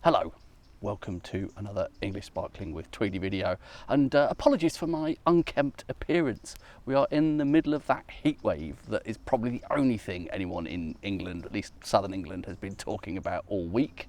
Hello, welcome to another English Sparkling with Tweedy video, and apologies for my unkempt appearance. We are in the middle of that heat wave that is probably the only thing anyone in England, at least southern England, has been talking about all week.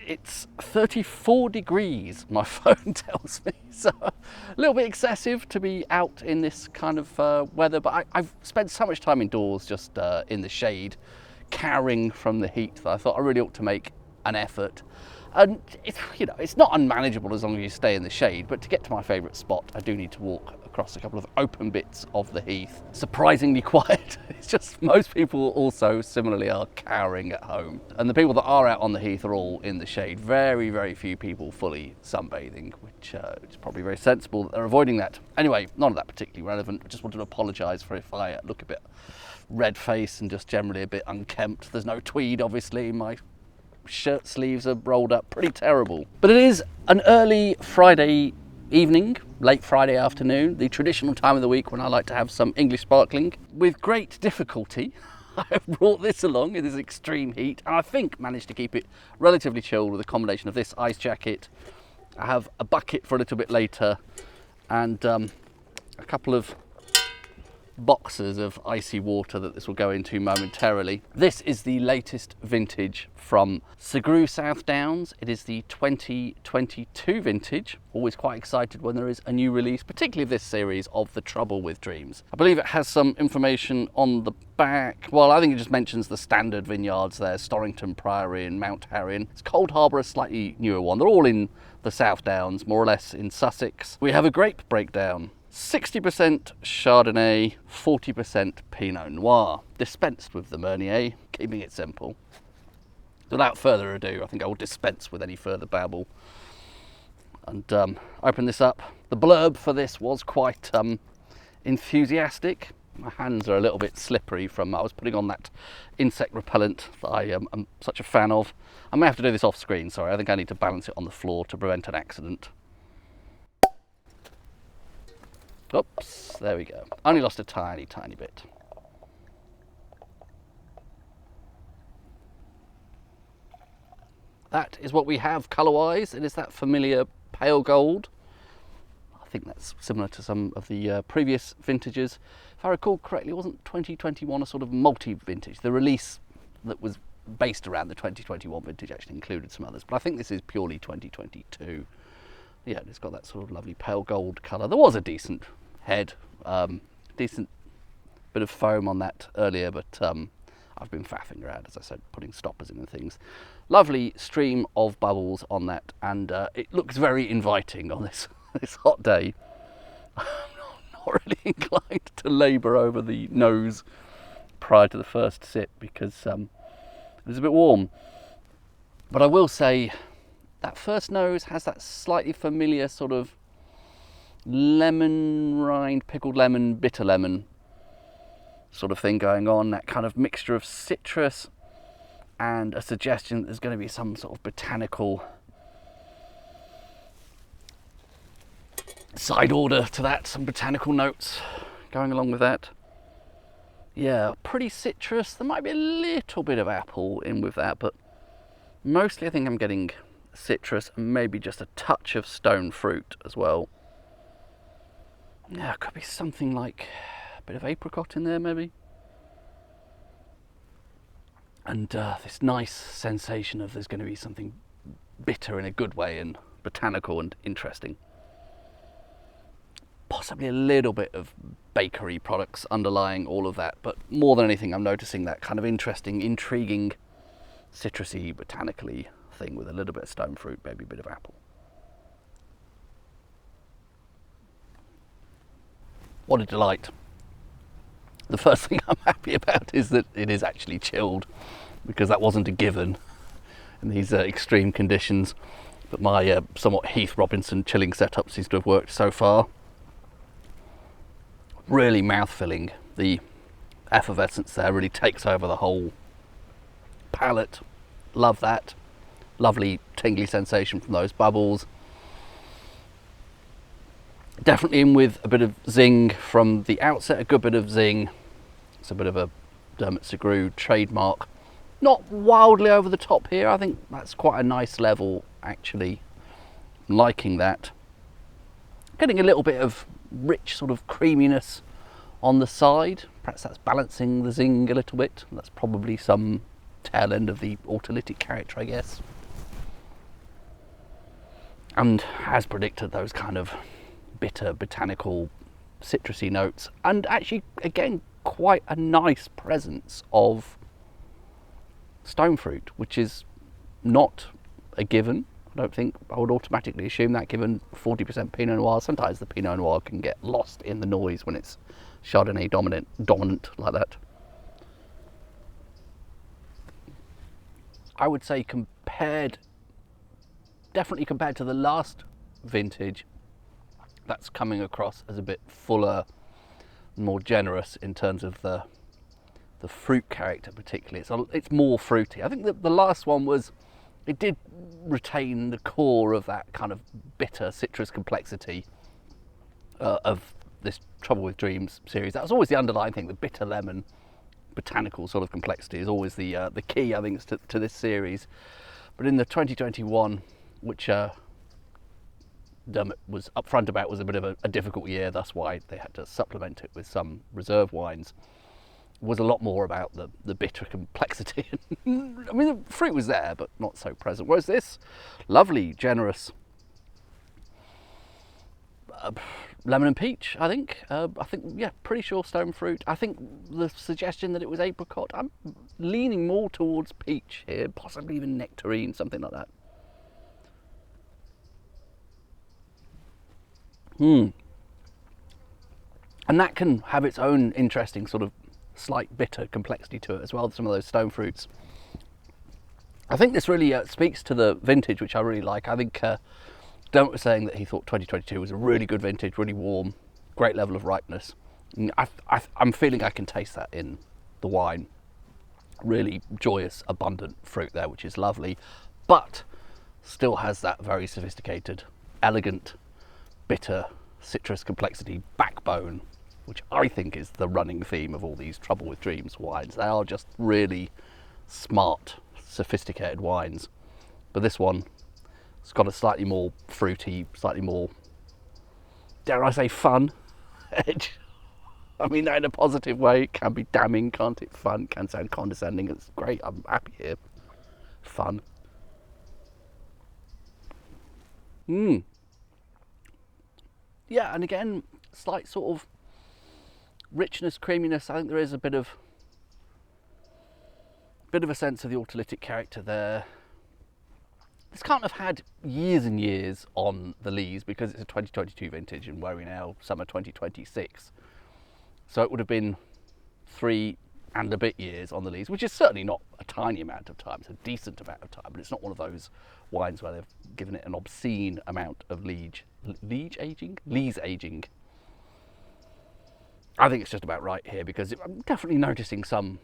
It's 34 degrees, my phone tells me, so a little bit excessive to be out in this kind of weather, but I've spent so much time indoors just in the shade, cowering from the heat, that I thought I really ought to make an effort. And it's not unmanageable as long as you stay in the shade, but to get to my favourite spot I do need to walk across a couple of open bits of the heath. Surprisingly quiet. It's just most people also similarly are cowering at home, and the people that are out on the heath are all in the shade. Very few people fully sunbathing, which is probably very sensible that they're avoiding that. Anyway, none of that particularly relevant. I just wanted to apologise for if I look a bit red-faced and just generally a bit unkempt. There's no tweed obviously, my shirt sleeves are rolled up, pretty terrible. But it is an early Friday evening, late Friday afternoon, the traditional time of the week when I like to have some English sparkling. With great difficulty, I have brought this along in this extreme heat, and I think managed to keep it relatively chilled with a combination of this ice jacket. I have a bucket for a little bit later, and a couple of boxes of icy water that this will go into momentarily. This is the latest vintage from Sugrue South Downs. It is the 2022 vintage. Always quite excited when there is a new release, particularly of this series of The Trouble with Dreams. I believe it has some information on the back. Well, I think it just mentions the standard vineyards there, Storrington Priory and Mount Harrion. It's Cold Harbour, a slightly newer one. They're all in the South Downs, more or less in Sussex. We have a grape breakdown. 60% Chardonnay, 40% Pinot Noir, dispensed with the Meunier, keeping it simple. Without further ado, I think I will dispense with any further babble and open this up. The blurb for this was quite enthusiastic. My hands are a little bit slippery from I was putting on that insect repellent that I am such a fan of. I may have to do this off screen, sorry, I think I need to balance it on the floor to prevent an accident. Oops, there we go. Only lost a tiny bit. That is what we have colour-wise. It is that familiar pale gold. I think that's similar to some of the previous vintages. If I recall correctly, wasn't 2021 a sort of multi-vintage? The release that was based around the 2021 vintage actually included some others, but I think this is purely 2022. Yeah, it's got that sort of lovely pale gold colour. There was a decent head, decent bit of foam on that earlier, but I've been faffing around, as I said, putting stoppers in and things. Lovely stream of bubbles on that, and it looks very inviting on this hot day. I'm not really inclined to labour over the nose prior to the first sip because it's a bit warm. But I will say that first nose has that slightly familiar sort of lemon rind, pickled lemon, bitter lemon sort of thing going on, that kind of mixture of citrus and a suggestion that there's going to be some sort of botanical side order to that, some botanical notes going along with that. Yeah, pretty citrus. There might be a little bit of apple in with that, but mostly I think I'm getting citrus and maybe just a touch of stone fruit as well. Yeah, it could be something like a bit of apricot in there maybe. And this nice sensation of there's going to be something bitter in a good way and botanical and interesting. Possibly a little bit of bakery products underlying all of that, but more than anything I'm noticing that kind of interesting, intriguing, citrusy, botanically thing with a little bit of stone fruit, maybe a bit of apple. What a delight. The first thing I'm happy about is that it is actually chilled, because that wasn't a given in these extreme conditions. But my somewhat Heath Robinson chilling setup seems to have worked so far. Really mouth-filling. The effervescence there really takes over the whole palate. Love that. Lovely tingly sensation from those bubbles. Definitely in with a bit of zing from the outset, a good bit of zing. It's a bit of a Dermot Sugrue trademark. Not wildly over the top here. I think that's quite a nice level, actually. I'm liking that. Getting a little bit of rich sort of creaminess on the side. Perhaps that's balancing the zing a little bit. That's probably some tail end of the autolytic character, I guess. And as predicted, those kind of bitter, botanical, citrusy notes. And actually, again, quite a nice presence of stone fruit, which is not a given. I don't think I would automatically assume that, given 40% Pinot Noir. Sometimes the Pinot Noir can get lost in the noise when it's Chardonnay dominant like that. I would say definitely compared to the last vintage, that's coming across as a bit fuller, more generous in terms of the fruit character particularly. It's more fruity. I think that the last one it did retain the core of that kind of bitter citrus complexity of this Trouble with Dreams series. That was always the underlying thing. The bitter lemon botanical sort of complexity is always the key, I think, to this series. But in the 2021, which Dermot was upfront about was a bit of a difficult year, that's why they had to supplement it with some reserve wines, was a lot more about the bitter complexity. I mean, the fruit was there, but not so present. Whereas this lovely, generous lemon and peach, I think, yeah, pretty sure stone fruit. I think the suggestion that it was apricot, I'm leaning more towards peach here, possibly even nectarine, something like that. And that can have its own interesting sort of slight bitter complexity to it as well, some of those stone fruits. I think this really speaks to the vintage, which I really like. I think Dermot was saying that he thought 2022 was a really good vintage, really warm, great level of ripeness. And I'm feeling I can taste that in the wine. Really joyous, abundant fruit there, which is lovely, but still has that very sophisticated, elegant, bitter citrus complexity backbone, which I think is the running theme of all these Trouble with Dreams wines. They are just really smart, sophisticated wines. But this one, it's got a slightly more fruity, slightly more, dare I say, fun edge. I mean that in a positive way. It can be damning, can't it? Fun, can sound condescending. It's great, I'm happy here. Fun. Yeah, and again, slight sort of richness, creaminess. I think there is a bit of a sense of the autolytic character there. This can't have had years and years on the lees because it's a 2022 vintage and where are we now? Summer 2026. So it would have been 3 and a bit years on the lees, which is certainly not a tiny amount of time. It's a decent amount of time, but it's not one of those wines where they've given it an obscene amount of lees aging. I think it's just about right here because I'm definitely noticing some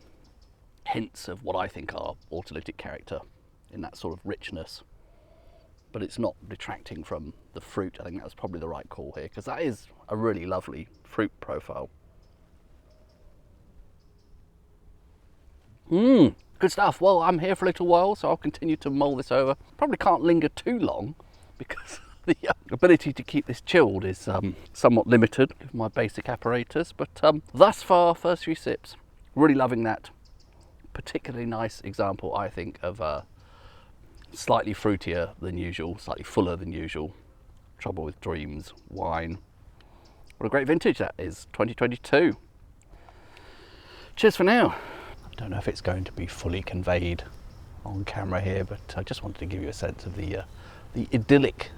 hints of what I think are autolytic character in that sort of richness, but it's not detracting from the fruit. I think that was probably the right call here because that is a really lovely fruit profile. Good stuff. Well, I'm here for a little while, so I'll continue to mull this over. Probably can't linger too long because the ability to keep this chilled is somewhat limited with my basic apparatus, but thus far, first few sips, really loving that. Particularly nice example, I think, of slightly fruitier than usual, slightly fuller than usual Trouble with Dreams wine. What a great vintage that is, 2022. Cheers for now. I don't know if it's going to be fully conveyed on camera here, but I just wanted to give you a sense of the idyllic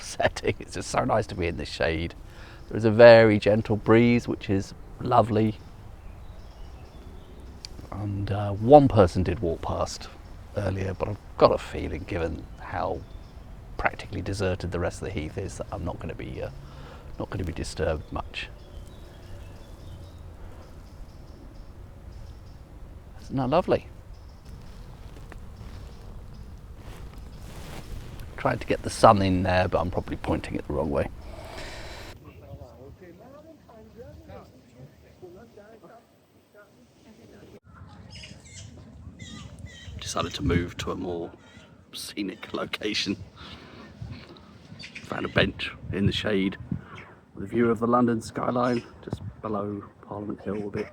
setting. It's just so nice to be in this shade. There's a very gentle breeze, which is lovely. And one person did walk past earlier, but I've got a feeling, given how practically deserted the rest of the heath is, that I'm not going to be disturbed much. Isn't that lovely? Trying to get the sun in there, but I'm probably pointing it the wrong way. decided to move to a more scenic location. Found a bench in the shade with a view of the London skyline just below Parliament Hill a bit.